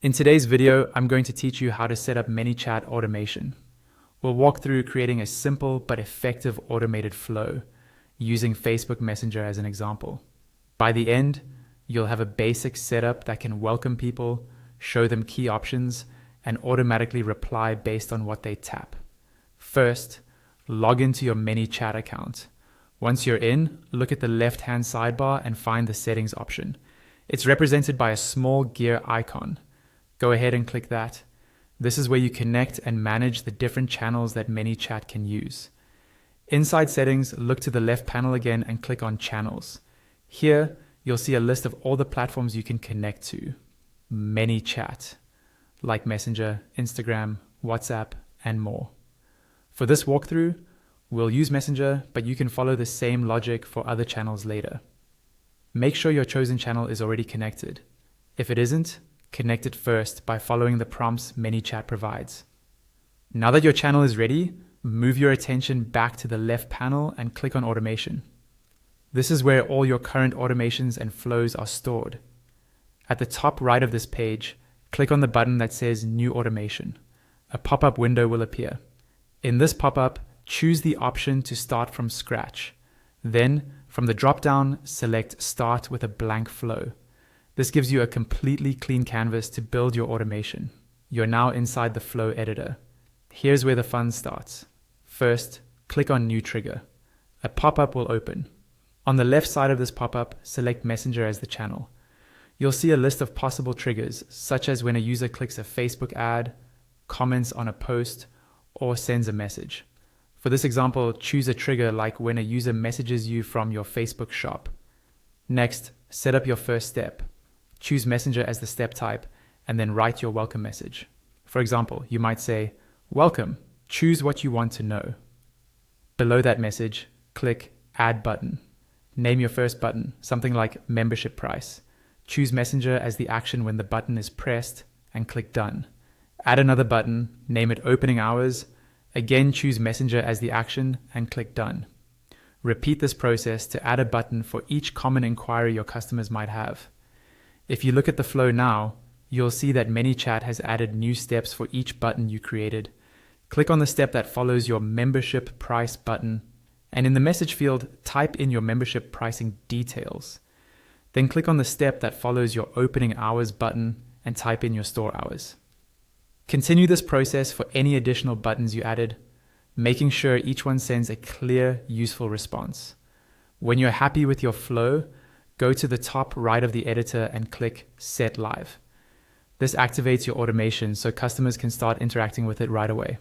In today's video, I'm going to teach you how to set up ManyChat automation. We'll walk through creating a simple but effective automated flow using Facebook Messenger as an example. By the end, you'll have a basic setup that can welcome people, show them key options, and automatically reply based on what they tap. First, log into your ManyChat account. Once you're in, look at the left-hand sidebar and find the settings option. It's represented by a small gear icon. Go ahead and click that. This is where you connect and manage the different channels that ManyChat can use. Inside settings, look to the left panel again and click on channels. Here, you'll see a list of all the platforms you can connect to. ManyChat, like Messenger, Instagram, WhatsApp, and more. For this walkthrough, we'll use Messenger, but you can follow the same logic for other channels later. Make sure your chosen channel is already connected. If it isn't, connect it first by following the prompts ManyChat provides. Now that your channel is ready, move your attention back to the left panel and click on automation. This is where all your current automations and flows are stored. At the top right of this page, click on the button that says New Automation. A pop-up window will appear. In this pop-up, choose the option to start from scratch. Then, from the drop-down, select Start with a blank flow. This gives you a completely clean canvas to build your automation. You're now inside the flow editor. Here's where the fun starts. First, click on New Trigger. A pop-up will open. On the left side of this pop-up, select Messenger as the channel. You'll see a list of possible triggers, such as when a user clicks a Facebook ad, comments on a post, or sends a message. For this example, choose a trigger like when a user messages you from your Facebook shop. Next, set up your first step. Choose Messenger as the step type, and then write your welcome message. For example, you might say, "Welcome, choose what you want to know." Below that message, click Add Button. Name your first button, something like Membership Price. Choose Messenger as the action when the button is pressed, and click Done. Add another button, name it Opening Hours. Again, choose Messenger as the action, and click Done. Repeat this process to add a button for each common inquiry your customers might have. If you look at the flow now, you'll see that ManyChat has added new steps for each button you created. Click on the step that follows your membership price button, and in the message field, type in your membership pricing details. Then click on the step that follows your opening hours button and type in your store hours. Continue this process for any additional buttons you added, making sure each one sends a clear, useful response. When you're happy with your flow, go to the top right of the editor and click Set Live. This activates your automation so customers can start interacting with it right away.